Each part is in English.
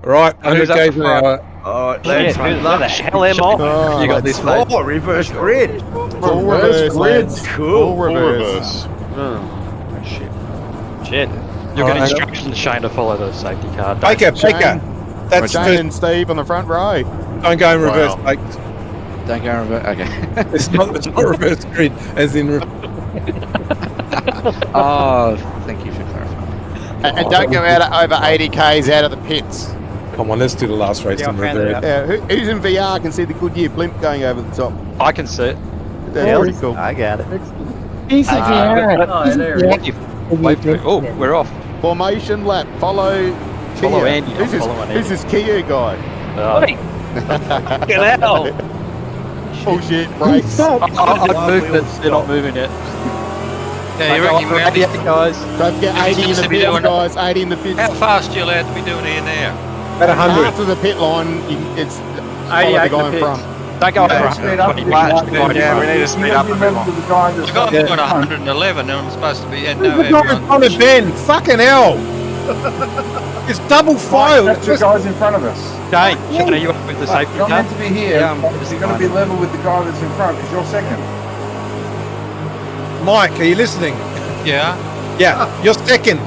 Right, 100 k's an hour. Alright, Shit, who the hell am I? You got this, mate. Oh, reverse grid. Full reverse, lads. Cool. Full reverse. Oh, shit. You'll get instructions, Shane, to follow the safety car. Baker. That's Shane and Steve on the front row. Don't go in reverse, mate. Don't go reverse. Okay. It's not reverse grid, as in. Oh, thank you for clarifying. And don't go out over 80 k's out of the pits. Come on, let's do the last race in reverse. Yeah, who's in VR can see the Goodyear blimp going over the top? I can see it. That's pretty cool. I got it. Easy VR. Oh, we're off. Formation lap. Follow Kia. Andy. Who's this Kia guy? Get out! Bullshit brakes. I've moved it. They're not moving yet. Yeah, you reckon we're 80 guys. Don't forget 80 in the pits, guys. 80 in the pits. How fast are you allowed to be doing here now? At 100. After the pit line, it's follow the guy in front. Don't go front. Yeah, we need to speed up a bit more. I've got doing 111 and I'm supposed to be heading over We're not in front of Ben. Fucking hell. It's double file. That's the guys in front of us. Shane, are you up with the safety You're car? meant to be here. You're going to be level with the guy that's in front because you're second. Mike, are you listening? Yeah. Yeah, you're second.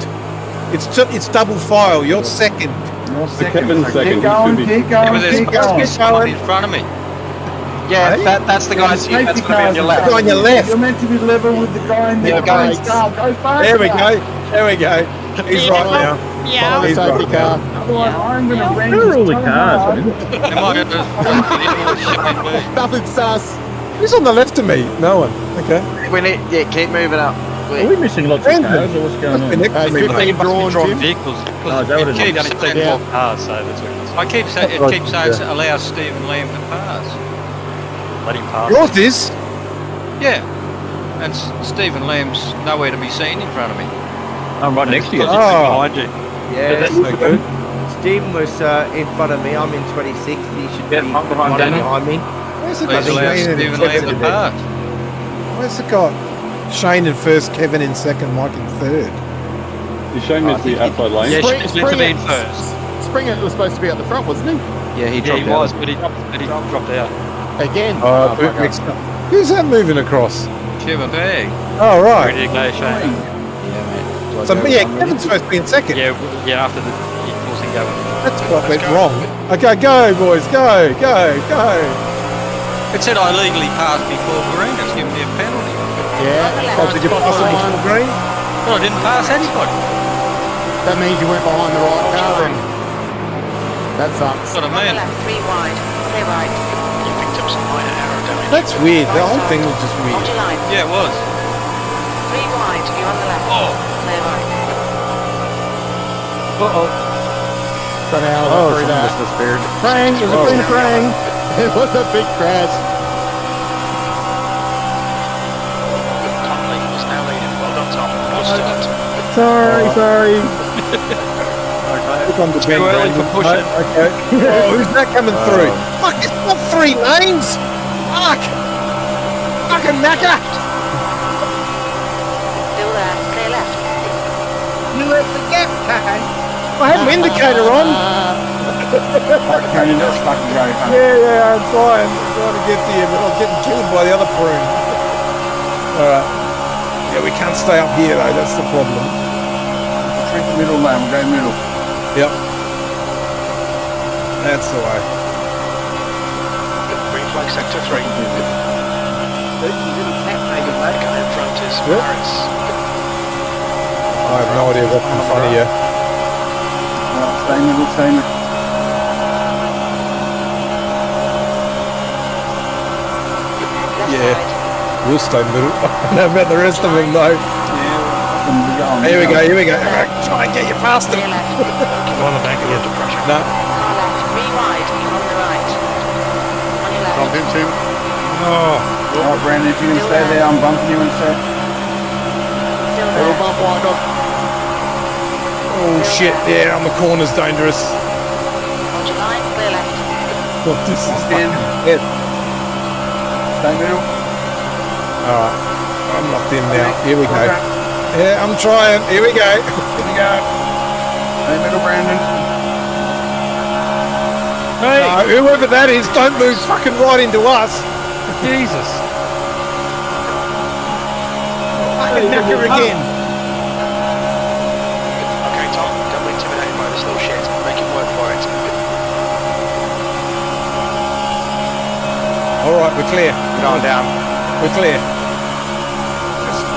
It's double file. You're second. You're second. Kevin's second. Keep going, keep Yeah, going, but there's keep supposed to be going. someone in front of me. Yeah, that's the guy that's going to be on your left. Go on your left. You're meant to be level with the guy in the guys. car. Go faster. There we go. There we go. He's right now. Follow the safety car. Otherwise, I'm going to ram Where are all the this cars, man? Am I going to Nothing sus. Who's on the left of me? No one. Okay. We need, keep moving up. Are we missing lots of cars or what's going on? Next to me, mate. 15 drawn, Tim. vehicles. Oh, is that what it is? Keep Only take Yeah. 4 cars, so that's what I keep saying it allows Stephen Lamb to pass. let him pass. Yours is. Yeah. And Stephen Lamb's nowhere to be seen in front of me. I'm right next to you. Oh. Behind you. Yeah, That's no good. Stephen was in front of me. I'm in 26. He should be I'm behind right Daniel. behind me. Where's the Please guy allow Shane Stephen in Lamb to second? pass. Where's the guy? Shane in first, Kevin in second, Mike in third. Is Shane meant to be outside lane? Yeah, Spring- she's meant to be in first. Springer was supposed to be at the front, wasn't he? Yeah, he Yeah, dropped he out. was, but he dropped out. Again. Oh, fuck mixed up. Who's that moving across? Shiver bag. Oh, Where right. did you go, Shane? Yeah, mate. So, yeah, Kevin's supposed to be in second. Yeah, after the forcing going. That's what went wrong. Okay, go, boys, go. It said I legally passed before green. It's giving me a penalty. Yeah. Oh, did you pass it before green? Well, I didn't pass anybody. That means you went behind the right car then. That sucks. That's what I mean. Three wide, clear right. You picked up some minor arrow damage. That's weird. The whole thing was just Hold weird. your line. Yeah, it was. 3 wide, you're on the left. Oh. Clear right. Don't know how I got through that. Prang, there's a prang. It was a big crash. Conley is now leading. Well done, Tom. Good start. Sorry. Look on the Too early for pushing. Okay. Oh, who's that coming through? Fuck, it's not 3 lanes. Fuck. Fucking knacker. Still there, clear left. You left the gap, Kane. I had my indicator on. Canyon, let's fucking go. Huh? Yeah, I'm trying to get to you, but I'm getting killed by the other prune. Alright. Yeah, we can't stay up here though, that's the problem. Treat the middle lane, we'll go middle. Yep. That's the way. Green flag sector 3. The guy in front is Yep. Paris. I have no idea what's in front of you. Right, stay middle, stay middle. Left Yeah. side. We'll stay middle. I don't know about the rest of them though. Here we go. Try and get you past them. Clear left. On the bank again to pressure. No. Car left, 3 wide, you're on the right. On your left. Bump into him. Oh. Alright, Brandon, if you can stay there, I'm bumping you in a sec. Still Little there. bump wide up. Oh shit, yeah, on the corner's dangerous. Hold your line, clear left. Oh, this is Locked in. it. Stay middle. Alright. I'm locked in now. Here we go. Yeah, I'm trying. Here we go. Here we go. Stay middle, Brandon. No, whoever that is, don't move fucking right into us. Jesus. Fucking knacker again. Okay, Tom, don't be intimidated by this little shit. Make him work for it. All right, we're clear. Going down. We're clear.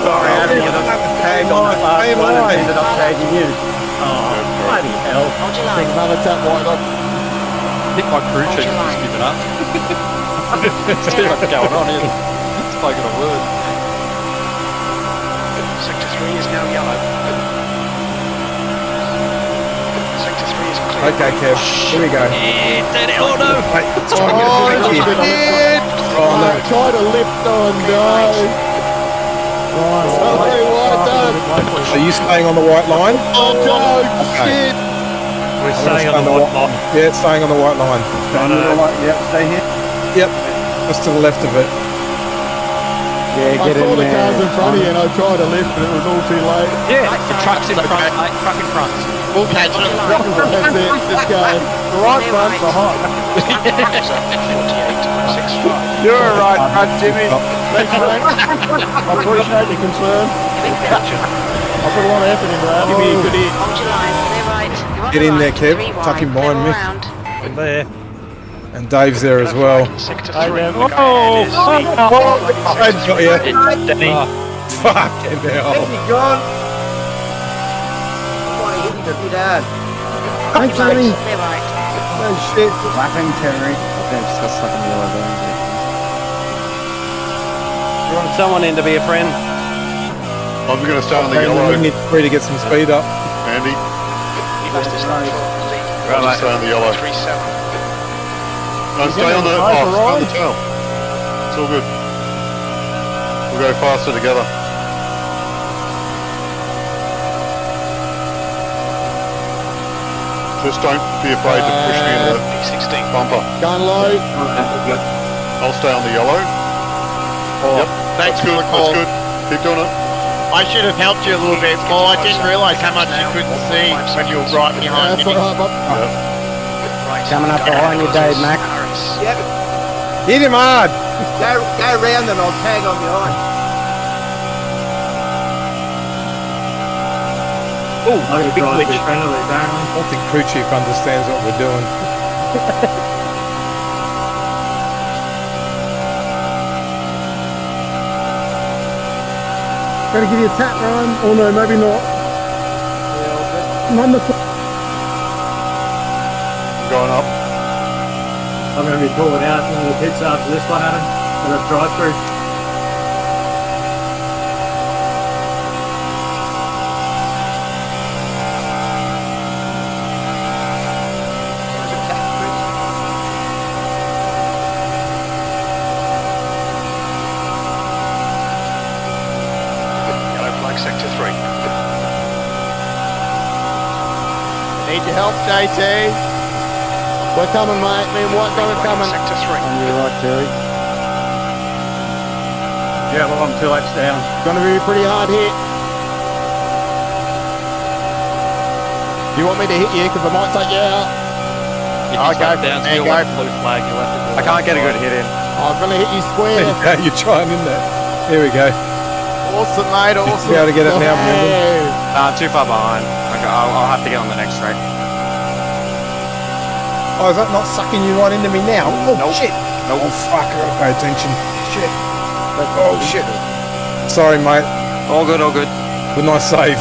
Sorry, Adam, you're not tagged on the last one and ended up tagging you. Bloody hell. Hold your Take line. another tap wide up. I think my crew chief has just given up. There's too much going on here. It's spoken a word. Sector 3 is now yellow. Sector 3 is clear. Okay, Kev. Here we go. Oh no! Wait, let's try and get a bit of it. Oh no. Try to lift on, guys. Sorry, well done. Are you staying on the white line? Oh, no, shit. We're staying on the white line. Yeah, it's staying on the white line. Yep, stay here. Yep, just to the left of it. Yeah, I saw the cars in front of you and I tried to lift, but it was all too late. Yeah, the truck's in front, mate. Truck in front. We'll catch it. That's it. Let's go. The right fronts are hot. 48.65. You're alright, Brad, Jimmy. Thanks, mate. I appreciate your concern. I put a lot of effort into that. Give me a good hit. Hold your line. Clear right. You're on Get the in there, right. Kev. 3 wide. Tuck him Clear behind all me. round. There. And Dave's there as well. Sector Hey, 3. Dev. The guy ahead is Dave's got you. Danny. Fucking hell. Gone. I want to hit him a bit hard. Thanks, Danny. Clear right. No shit. Lapping Terry. You want someone in to be a friend? I'm going to stay on the We yellow, need three to get some speed up. Andy. He must have started for lead. I'll just stay on the yellow. 3-7. No, stay on the, stay on the tail. It's all good. We'll go faster together. Just don't be afraid to push me in the P16. bumper. Going low. I'll stay on the yellow. Yep, Thanks that's for good, the call. that's good. Keep doing it. I should have helped you a little bit more. I didn't realise how much you couldn't see when you were right behind That's me. all right, bub. Right. Coming up behind you, Dave, Mac. Harris. Hit him hard. Go round and I'll tag on behind. Oh, big glitch. I don't think crew chief understands what we're doing. Gotta give you a tap, Ryan. Oh no, maybe not. Wonderful. Going up. I'm going to be pulling out in the pits after this one, Adam. For the drive-through. Yellow flag sector 3. Need your help, JT. We're coming, mate. Me and White Dog are coming. Sector 3. On your right, Terry. Yeah, well, I'm 2 laps down. Gonna be a pretty hard hit. You want me to hit you? Because I might take you out. I'll go down to your blue flag. You'll have to do I can't get a good hit in. I'm gonna hit you square. Yeah, you're trying in there. Here we go. Awesome, mate. Awesome. Be able to get it now, remember? Hey. Too far behind. Okay, I'll have to get on the next straight. Oh, is that not sucking you right into me now? Oh, Nope. shit. Nope. Oh, fuck. I gotta pay attention. Shit. Oh, shit. Sorry, mate. All good, all good. Good nice save.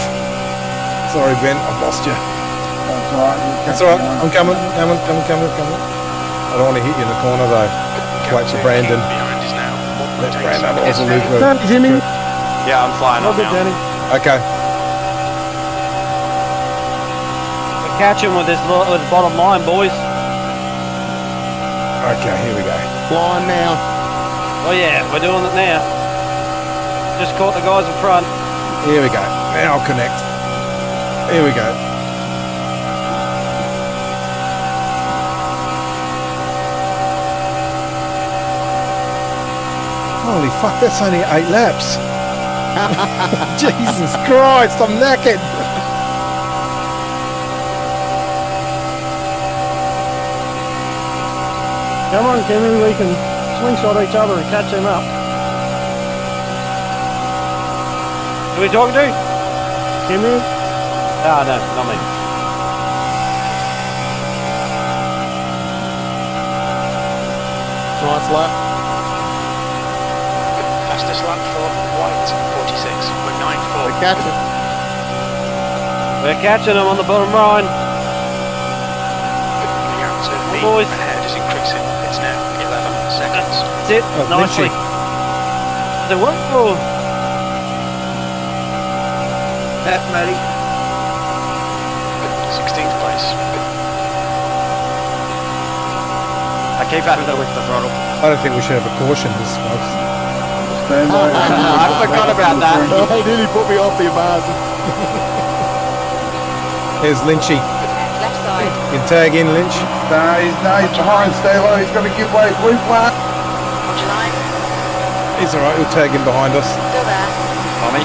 Sorry, Ben. I've lost you. That's alright. That's alright. I'm coming. I don't want to hit you in the corner, though. Wait for Brandon. Behind is now. Let Brandon also loop it. Jimmy. Yeah, I'm flying All up good, now. Danny. Okay. Catch him with his bottom line, boys. Okay, here we go. Flying now. Oh yeah, we're doing it now. Just caught the guys in front. Here we go. Now I'll connect. Here we go. Holy fuck, that's only 8 laps. Jesus Christ, I'm knackered. Come on, Kimmy, we can slingshot each other and catch them up. Who are we talking to? Kimmy? Ah, no, not me. Nice lap. Fastest lap for White, 46. We're 9-4. We're catching. We're catching them on the bottom line. The gap to the Boys. ahead is increasing. It's now 11 seconds. That's it, Oh, nicely. Lynchy. The one for Pep, Matty. 16th place. I keep having to lift the throttle. I don't think we should have a caution this folks. Stand by. I forgot about that. He nearly put me off the bars. Here's Lynchy. Left side. You can tag in Lynch. No, he's behind. Stay low. He's got to give way. Blue flag. Hold your line. He's alright, he'll tag in behind us. Still there. Tommy.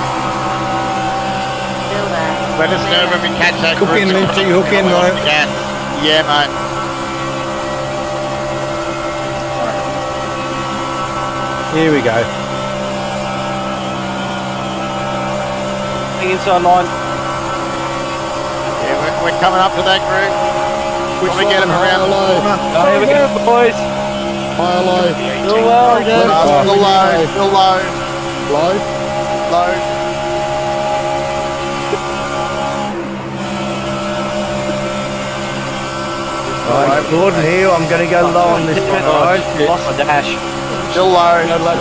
Still there. Let us know when we catch that Hook in, group. Lynchy, hook in, mate. Yeah, mate. Here we go. The inside line. Yeah, we're coming up to that group. When we get them around the corner. Oh, here we go, boys. High or low? Still low. Still low. Still low. Low? Low. Alright, Gordon here, I'm going to go low on this one, alright? Lost my dash. Still low. Still low.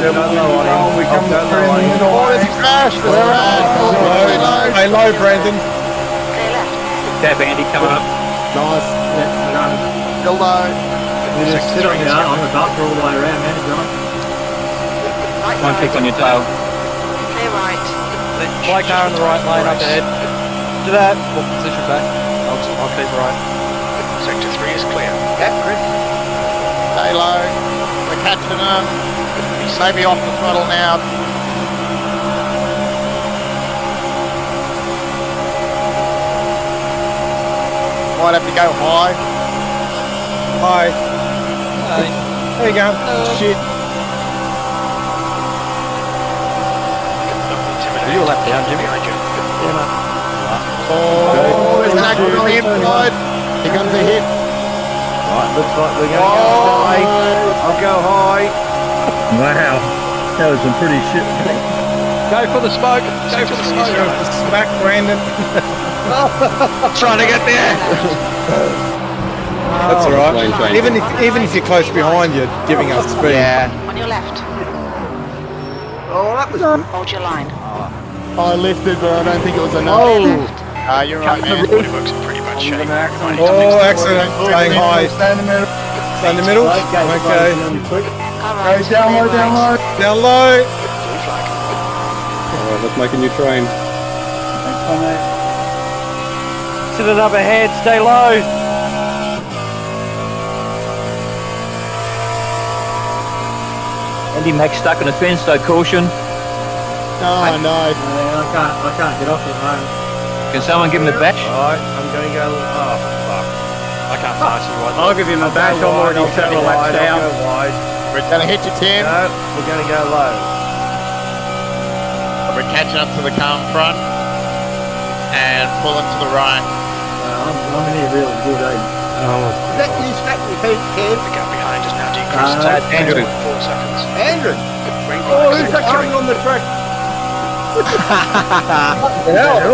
Go low on him. We come Go low on him. Oh, there's a crash. There's a crash. Hey, low, Brandon. Clear left. Dab Andy coming up. Nice. Still low. You just sit on the bumper all the way around, man. It's right. Right One side. kick on your tail. Clear right. My car in the right lane up ahead. To that. Well, position back. I'll keep right. Sector 3 is clear. Yep, Chris. Stay low. We're catching them. Maybe off the throttle now. Might have to go high. Hi. There you go. Shit. You'll lap down, Jimmy. Behind you. Oh, there's an accident on the inside. Here comes a hit. Right, looks like we're going to go high. I'll go high. Wow. That was some pretty shit. Go for the smoke. Go for the smoke. Smack Brandon. Trying to get there. That's alright. Even if you're close behind, you're giving us speed. Yeah. On your left. Oh, that was... Hold your line. I lifted, but I don't think it was enough. Oh, you're right, man. Bodyworks in pretty bad shape. Oh, excellent. Staying high. Stay in the middle. Stay in the middle. Okay. Alright. Go down low, down low. Down low. Blue flag. Alright, let's make a new train. Thanks, mate. Sitting up ahead. Stay low. Andy Mac stuck on the fence, so caution. No. I can't get off at the moment. Can someone give him a bash? Alright, I'm going to go... Oh, fuck. I can't pass you right. I'll give him a bash. I'm already several laps down. I'll go wide. We're going to hit you, Tim. No, we're going to go low. We're catching up to the car in front. And pulling to the right. I'm in here really good, eh? Is that you stack your feet, Ken? The gap behind is now decreased to Andrew. 4 seconds. Andrew! Green Oh, flag. who's that coming on the track? Hell,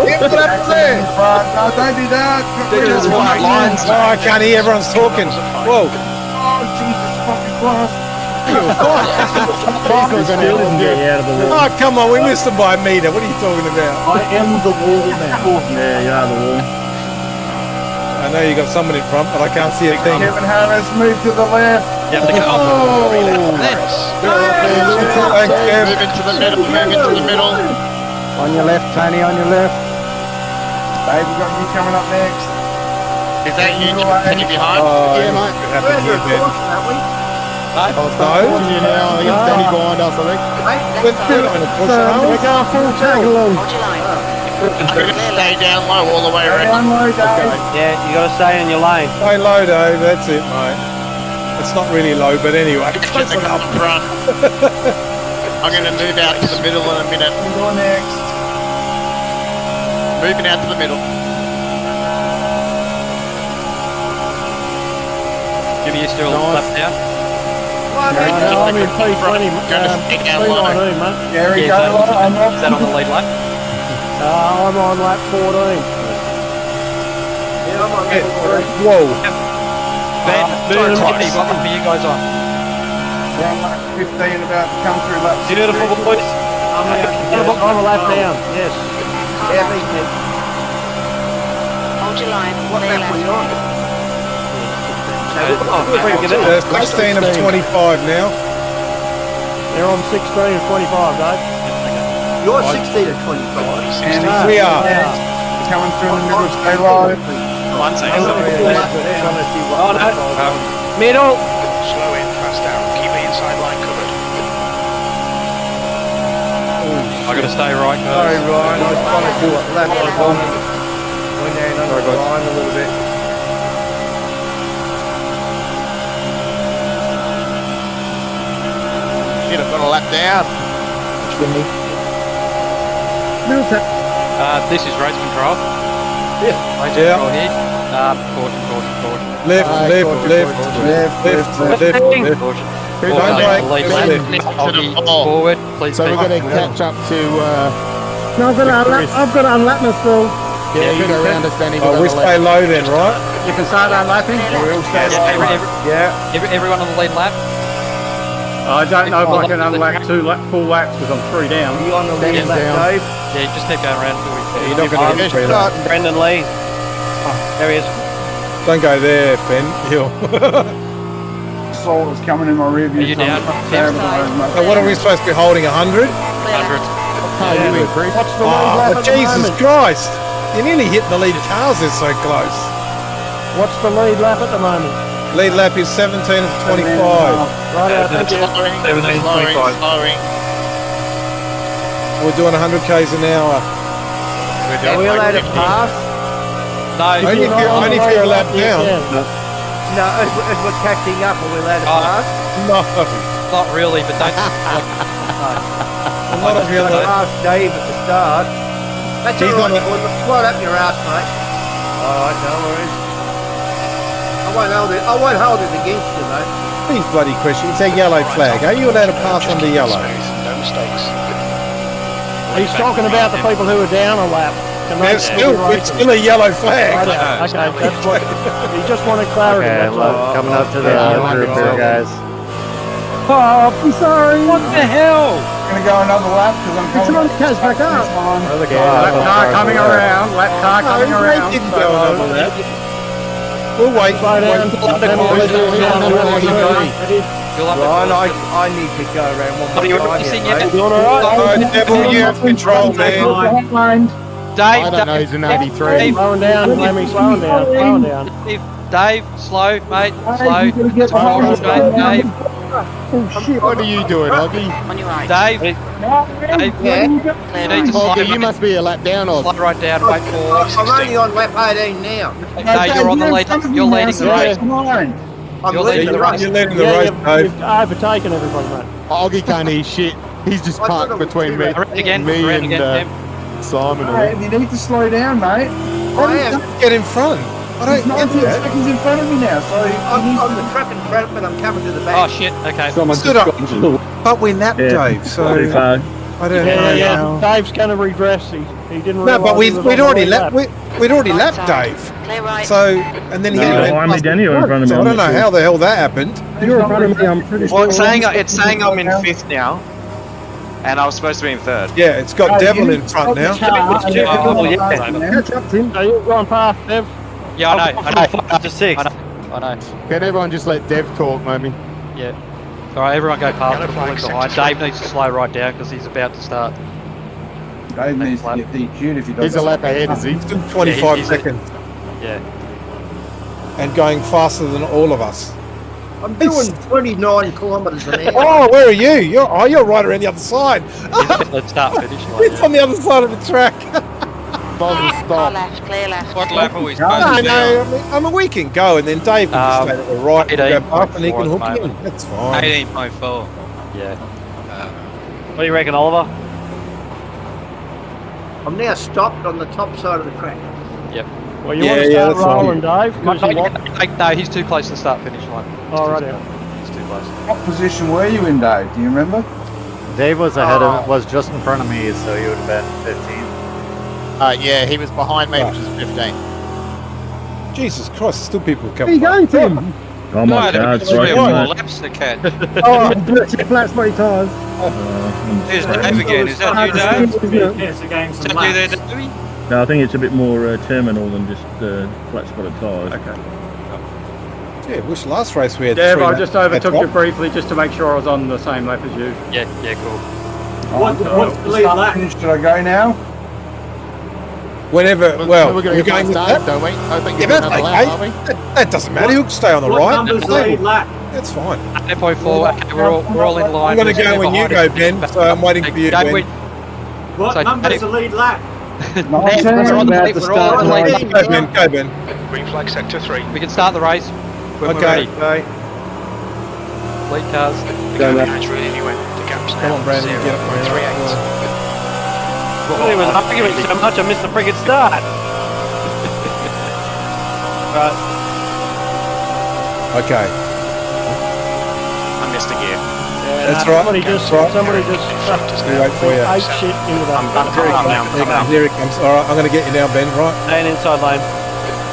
what happened there? No, don't do that. There's white lines. Oh, I can't hear. Everyone's talking. Whoa. Oh, Jesus fucking Christ. He's not going to Get out of the Oh, wall. come on. We missed them by a metre. What are you talking about? I am the wall now. Yeah, you are the wall. I know you got someone in front, but I can't see a thing. Kevin Harris, move to the left. You have to go Oh. Thanks, Kev. Move into the middle. Move into the middle. On your left, Tony, on your left. Hey, we've got you coming up next. Is that you? Can you behind? Oh, Yeah, mate. it happened here, Ben. I'll start pushing you now. I think it's Danny behind us, I think. Left We're side. going to push it. We're going full tag along. Hold your line. I'm gonna stay down low all the way Stay around. on low, Dave. Yeah, you gotta stay in your lane. Stay low, Dave. That's it, mate. It's not really low, but anyway. Close enough. Front. I'm gonna move out to the middle in a minute. You're next. Moving out to the middle. Jimmy, you still left down? I'm in P20, Gonna stay down low. P19, mate. There we Yeah, go. so- I'm Is that on the lead lap? I'm on lap 14. Yeah, I'm on level 3. Whoa. Ben, Boom. Jimmy, what lap are you guys on? We're on lap 15, about to come through lap 16. Beautiful boys. I'm a lap down, yes. Yeah, me too. Hold your line. What Clear lap were you left. on? 16 of 25 now. They're on 16 and 25, Dave. You're 16 and 25. And We are. coming through in the middle, stay low. One second. Middle. Slow in, fast out. Keep the inside line covered. I gotta stay right, Sorry, guys. Ryan. I was trying to do what lap I was on. Went down under the line a little bit. Shit, I've got a lap down. This is race control. Yeah. Race control here. Caution. Left, left. Caution. Don't Lead break. left. Oggy, forward. Please So keep we're going to up. catch up to... No, I've got to unlap myself. Yeah, you go around us, Danny. Oh, we stay low then, right? You can start unlapping. We'll stay Yeah, everyone on the lead lap. I don't know if I can unlap full laps because I'm 3 down. Are you on the lead Danny's lap, down. Dave? Yeah, just keep going around until we You're not going to get through that. Brendan Lee. There he is. Don't go there, Ben. Hill. Soul is coming in my rear view. Are you down? So what are we supposed to be holding? 100? 100. What's the lead lap Oh, at the Jesus moment? Christ! You're nearly hitting the lead cars. They're so close. What's the lead lap at the moment? Lead lap is 17 of 25. Right out, thank you. Slowing. We're doing 100 k's an hour. Are we allowed to pass? No, Only if you're a lap down. No, as we're catching up, are we allowed to pass? No, not really, but don't. not if you're I a lap. asked Dave at the start. That's He's all right, on boy. Right up your ass, mate. Alright, no worries. I won't hold it against you, mate. These bloody questions. It's a yellow flag. Are you allowed to pass under yellow? No mistakes. He's talking about the people who are down a lap. Can they It's still be it's racing? still a yellow flag. Okay, that's what... He just wanted clarity, that's all. Coming up to the group here, guys. Oh, I'm sorry. What the hell? I'm gonna go another lap because I'm coming. on, catch back up. Lap car coming around. Lap car coming around. Didn't go another lap. We'll wait. Slow down. Ryan, I need to go around one Are you more time racing here, yet? mate. Oh, Devil, you have control, man. Dave, I don't know, he's an 83. Dave, Slowing down, Lemmy, slowing down. Dave, slow, mate, slow. Control, Dave. What are you doing, Oggy? On your right. Dave, you need to slow, Oggy, you must be a lap down, slow Og. right down, wait for. I'm only on lap 18 now. No, you're on the lead. You're leading the race. I'm You're leading the race. You're leading the Yeah, race, Dave. you've overtaken everybody, mate. Oggy can't hear shit. He's just I thought parked it was between me, Around again, me around again, and Tim. Simon. Hey, you need to slow down, mate. I am. Get in front. I He's don't 19 get that. seconds in front of me now, so I'm on the truck in front, but I'm coming to the Oh back. shit, okay. Stood up. But we napped Dave, so I don't know. Yeah. Dave's going to regress. He didn't No, realise but he was we'd on already the lapped. lap. We'd already Right lapped side. Dave. Clear right. So and then he behind me, Danny, or in front of me? So I don't know how the hell that happened. You're in front of me, I'm pretty Well, sure. it's saying I'm in 5th now, and I was supposed to be in 3rd. Yeah, it's got Devil in front now. Oh, yeah. Catch up, Tim. So you've gone past Dev. Yeah, I know. Up to 6. I know. Can everyone just let Dev talk, maybe? Yeah. Alright, everyone go past the point behind. Dave needs to slow right down because he's about to start. Dave needs to get DQ'd if he doesn't. He's a lap ahead, is he? Still 25 he's- seconds Yeah. and going faster than all of us. I'm doing 29 kilometres an hour. Oh, where are you? You're right around the other side. Let's start finish line. It's on the other side of the track. Car left, clear left. What lap are we No, supposed to be on? I mean, we can go, and then Dave can just stay to the right and go past, and he can 18.4 hook at the in. moment. That's fine. 18.4. Yeah. What do you reckon, Oliver? I'm now stopped on the top side of the track. Yep. Well, you Yeah, want to yeah, start that's fine. rolling, Dave? 'Cause you want... No, he's too close to the start finish line. Oh, right, yeah. He's too close. What position were you in, Dave? Do you remember? Dave was ahead of, was just in front of me, so he would have been 15. Yeah, he was behind me, which is 15. Jesus Christ, still people Where coming. are you going, Tim? Oh my God, it's Three or right. more laps to catch. Oh, dirty flat spotty tyres. There's Dave again. Is that you, Dave? It's again Is some that you there, laps. Davey? No, I think it's a bit more terminal than just flat spotted tyres. Okay. Yeah, which last race we had? Dave, three I laps just to overtook catch you up. briefly just to make sure I was on the same lap as you. Yeah, cool. What's the lead lap? Should I go now? Whenever, well, we're going we're to going with down, that. don't we? I think Yeah, you're that's another lap, okay. aren't we? That doesn't matter. He'll stay on the What right. number's the lead lap? That's fine. 8.4. Okay, we're all in line. I'm going to go when you go, Ben. So I'm waiting for you, Dave, Ben. What So, number's the lead lap? We're on the lead, we're all on the lead. Go, Ben. Go, Ben. Green flag sector 3. We can start the race when we're Okay. ready. Lead cars. Go, Ben. Anyway, the gap's Come on, Brandon. Get up there. 0.38. Well, he was arguing so much I missed the friggin' start. Right. Okay. I missed a gear. That's right. Somebody That's just right. stuffed We wait for you. ate shit into that. Here it comes. All right, I'm going to get you now, Ben. Right. Staying inside lane.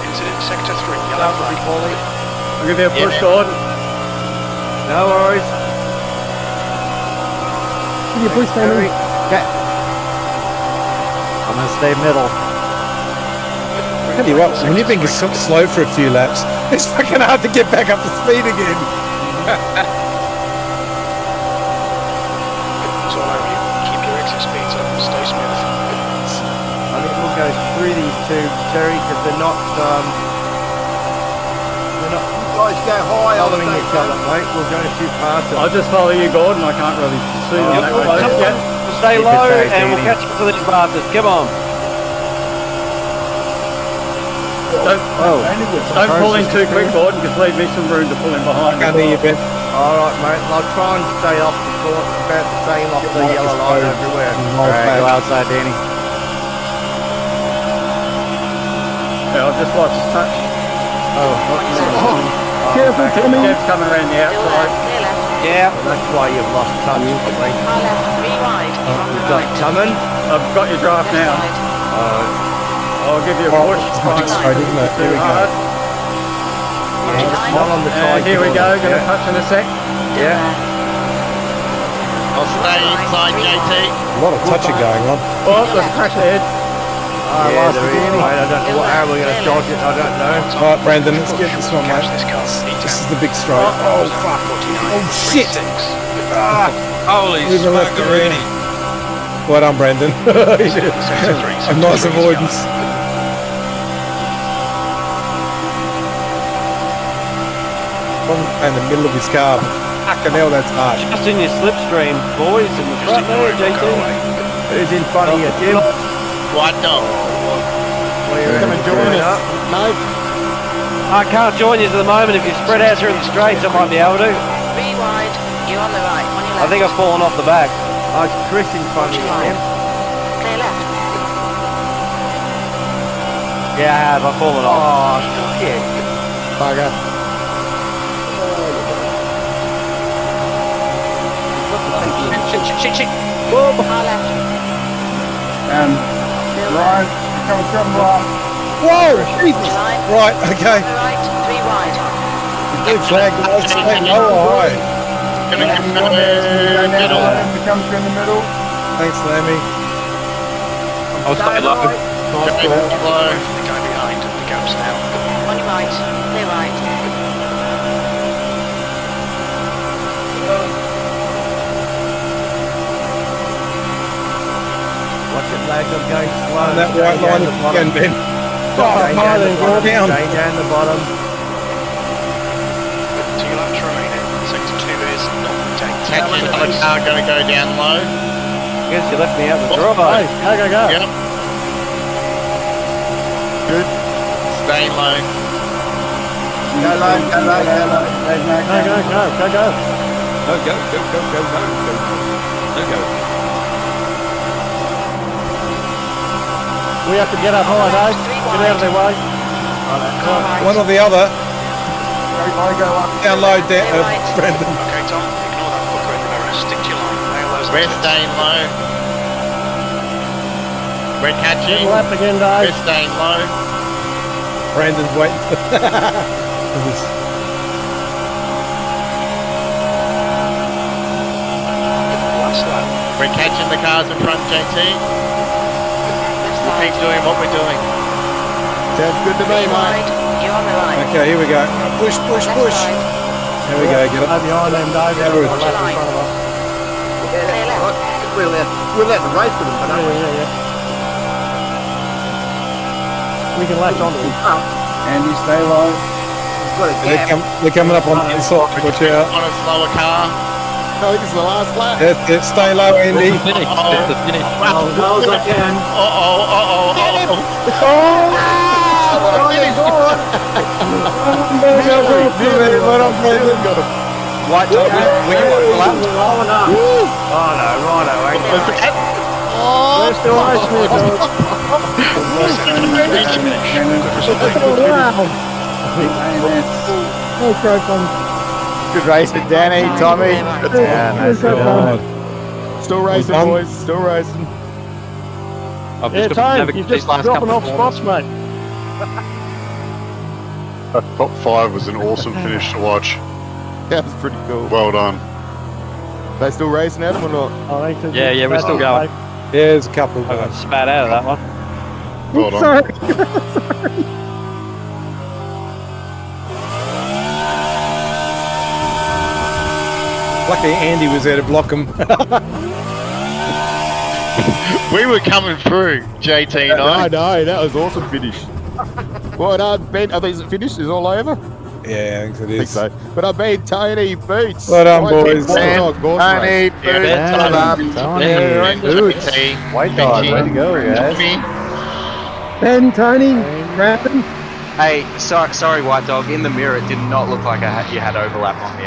Incident sector 3. Yellow flag. I'll give you a push, Gordon. No worries. Give you a push, Tony. I'm gonna stay middle. Tell you what, when you've been so slow for a few laps, it's fucking hard to get back up to speed again. It's all over you. Keep your exit speeds up. Stay smooth. I think we'll go through these two, Terry, because they're not. You guys go high. Following each other, mate. We're going to shoot past them. I'll just follow you, Gordon. I can't really see them that way. Stay low, and we'll catch up to these bastards. Come on. Don't pull in too quick, Gordon, because leave me some room to pull in behind. I can't hear you, Ben. Alright, mate. I'll try and stay off the court, about the same off the yellow line everywhere. Alright, go outside, Danny. Yeah, I've just lost touch. Careful, Tommy. Jeff's coming around the Still outside. left, clear left. Yeah, that's why you've lost touch, mate. Car left, 3 wide. Keep on the We've got right. coming. I've got your draft Left now. side. I'll give you a push. It's a big straight, isn't it? Here we go. Hard. Not on the And here we go. Gonna touch in a sec. Yeah. I'll stay inside, JT. A lot of touching going on. Oh, let's crash ahead. Yeah, there is, mate. I don't know what hour we're going to dodge it. I don't know. All right, Brandon, let's get this one, mate. This is the big straight. Oh, fuck. Oh, shit. Holy Leave it left smuggerini. Well done, Brandon. A nice avoidance. In the middle of his car. Fucking hell, that's harsh. Just in your slipstream, boys, in the front there, JT. Who's in front of you, Jim? What the? Come and join us. No. I can't join you at the moment. If you spread out through the straights, I might be able to. 3 wide. You're on the right. On your left. I think I've fallen off the back. Oh, it's Chris in front of you, Jim. Clear left. Yeah, I have. I've fallen off. Oh, shit. Bugger. Shit. Car left. Ryan, come right. Whoa, Jesus. Right, okay. On the right. 3 wide. Blue flag, guys. Hey, oh, hi. Gonna go middle. Come through in the middle. Thanks, Lammy. I'll stay low. Nice ball. The guy behind. The gap's now. On your right. Clear right. Watch it, lads. I'm going slow. On that Stay white down line the bottom. again, Ben. Stay down the bottom. Down. Stay down the bottom. 2 laps remaining. Sector 2 is not taken. Catch another car gonna go down low. Guess you left me out the drive. Yep. good. Staying low. Go low, go low, go low. Go. No, go. We have to get up high, Dave. Get out of their way. One or the other. Go up. Down low, Brendan. Okay, Tom, ignore that fucker in the mirror. Stick to your line. Nail those We're exits. staying low. We're catching. Lap again, We're Dave. staying low. Brandon's waiting for this. Last lap. We're catching the cars in front, JT. We'll keep doing what we're doing. Sounds good to me, mate. You're on the line. Okay, here we go. Push. Left line. Here we go, get Go up. behind them, Dave. Yeah, They're we're- on the lap in front of us. Clear left. We'll let the race with them, but Yeah. We can latch onto them. Andy, stay low. We've got a gap. They're coming up on the inside. Watch out. On a slower car. I think it's the last lap. Stay low, Andy. It's the finish. It's the finish. As low as I can. White dog, were you on the lap? Low enough. Righto, hang on. We're still racing here, Dave. Good racing, Danny, Tommy. Still racing, Done. boys. Still racing. I've Yeah, just got to Tone, navigate you're these just last dropping couple off of spots, mate. That top 5 was an awesome finish to watch. That was pretty cool. Well done. They still racing at them or not? I think Yeah, we're still going. Yeah, there's a couple. I got spat out of that one. Well done. Sorry. Luckily, Andy was there to block them. We were coming through, JT and I. I know, that was awesome finish. Well done, Ben. I think it's finished. Is it all over? Yeah, I think it I think is. so. But I beat Tony Boots. Well done, I beat boys. White Dog Horse Tony, Race. White dog, way to go, guys. Ben, Tony, Brandon. Hey, sorry, White Dog. In the mirror, it did not look like you had overlap on me.